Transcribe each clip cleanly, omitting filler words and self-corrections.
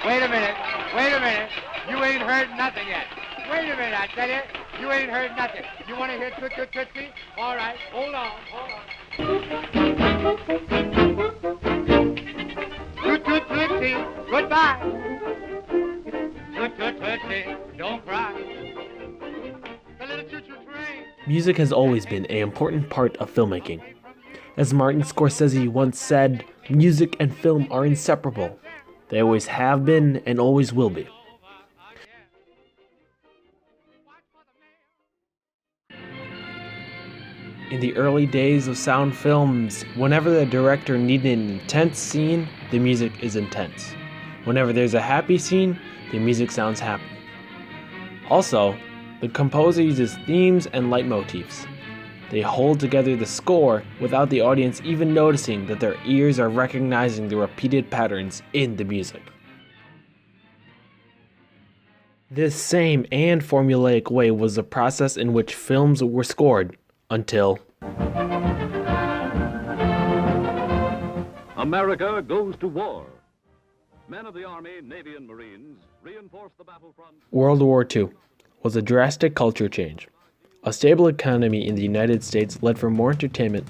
Wait a minute. Wait a minute. You ain't heard nothing yet. Wait a minute, I tell you. You ain't heard nothing. You want to hear Toot Toot Tootsie? All right. Hold on. Toot Toot Tootsie. Goodbye. Toot Toot Tootsie. Don't cry. The little choo-choo train. Music has always been an important part of filmmaking. As Martin Scorsese once said, music and film are inseparable. They always have been and always will be. In the early days of sound films, whenever the director needed an intense scene, the music is intense. Whenever there's a happy scene, the music sounds happy. Also, the composer uses themes and leitmotifs. They hold together the score without the audience even noticing that their ears are recognizing the repeated patterns in the music. This same and formulaic way was the process in which films were scored until America goes to war. Men of the Army, Navy, and Marines reinforce the battlefront. World War II was a drastic culture change. A stable economy in the United States led for more entertainment,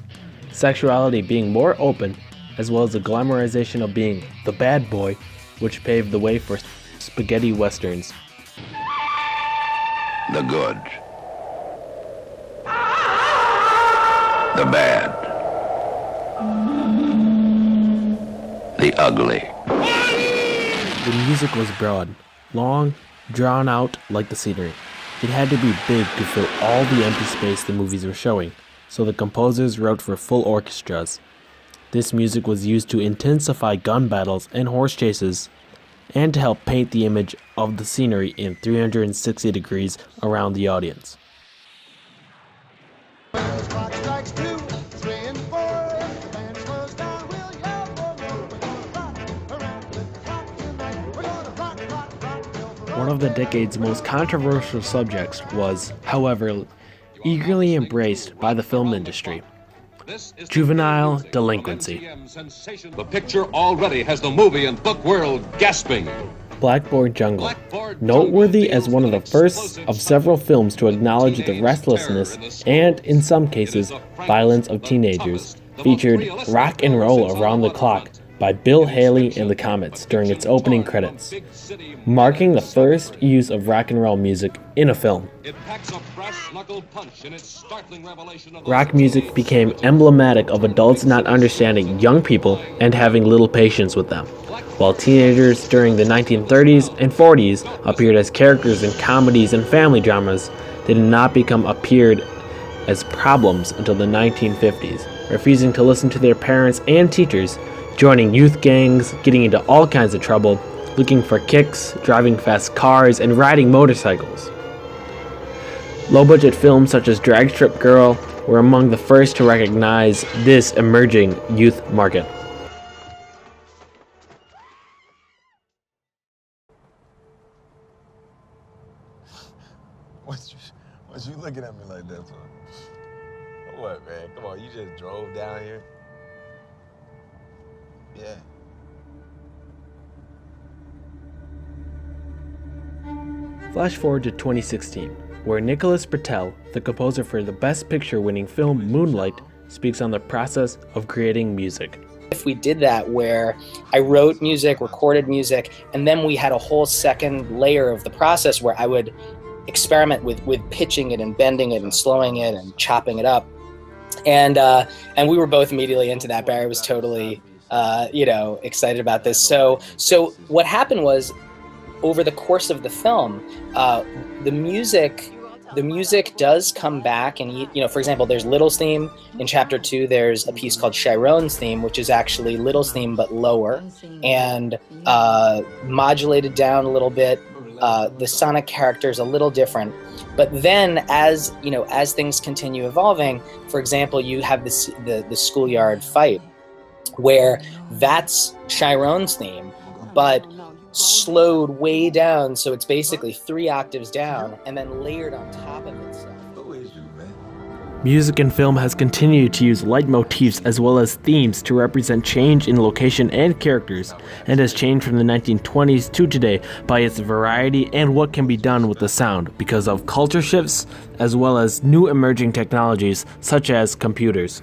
sexuality being more open, as well as the glamorization of being the bad boy, which paved the way for spaghetti westerns. The good. The bad. The ugly. The music was broad, long, drawn out like the scenery. It had to be big to fill all the empty space the movies were showing, so the composers wrote for full orchestras. This music was used to intensify gun battles and horse chases, and to help paint the image of the scenery in 360 degrees around the audience. One of the decade's most controversial subjects was, however, eagerly embraced by the film industry: juvenile delinquency. The picture already has the movie and book world gasping. Blackboard Jungle, noteworthy as one of the first of several films to acknowledge the restlessness and, in some cases, violence of teenagers, featured Rock and Roll Around the Clock by Bill Haley and the Comets during its opening credits, marking the first use of rock and roll music in a film. Rock music became emblematic of adults not understanding young people and having little patience with them, while teenagers during the 1930s and 40s appeared as characters in comedies and family dramas. They did not appeared as problems until the 1950s, refusing to listen to their parents and teachers, joining youth gangs, getting into all kinds of trouble, looking for kicks, driving fast cars, and riding motorcycles. Low-budget films such as Drag Strip Girl were among the first to recognize this emerging youth market. What you looking at me like that for? What, man? Come on, you just drove down here? Yeah. Flash forward to 2016, where Nicholas Britell, the composer for the Best Picture-winning film Moonlight, speaks on the process of creating music. If we did that where I wrote music, recorded music, and then we had a whole second layer of the process where I would experiment with pitching it and bending it and slowing it and chopping it up. And we were both immediately into that. Barry was totally excited about this. So what happened was, over the course of the film, the music does come back, and for example, there's Little's theme. In chapter 2, there's a piece called Chiron's theme, which is actually Little's theme but lower and modulated down a little bit. The sonic character is a little different. But then, as things continue evolving, for example, you have the schoolyard fight, where that's Chiron's theme, but slowed way down, so it's basically 3 octaves down and then layered on top of itself. Who is you, man? Music in film has continued to use leitmotifs as well as themes to represent change in location and characters, and has changed from the 1920s to today by its variety and what can be done with the sound because of culture shifts as well as new emerging technologies such as computers.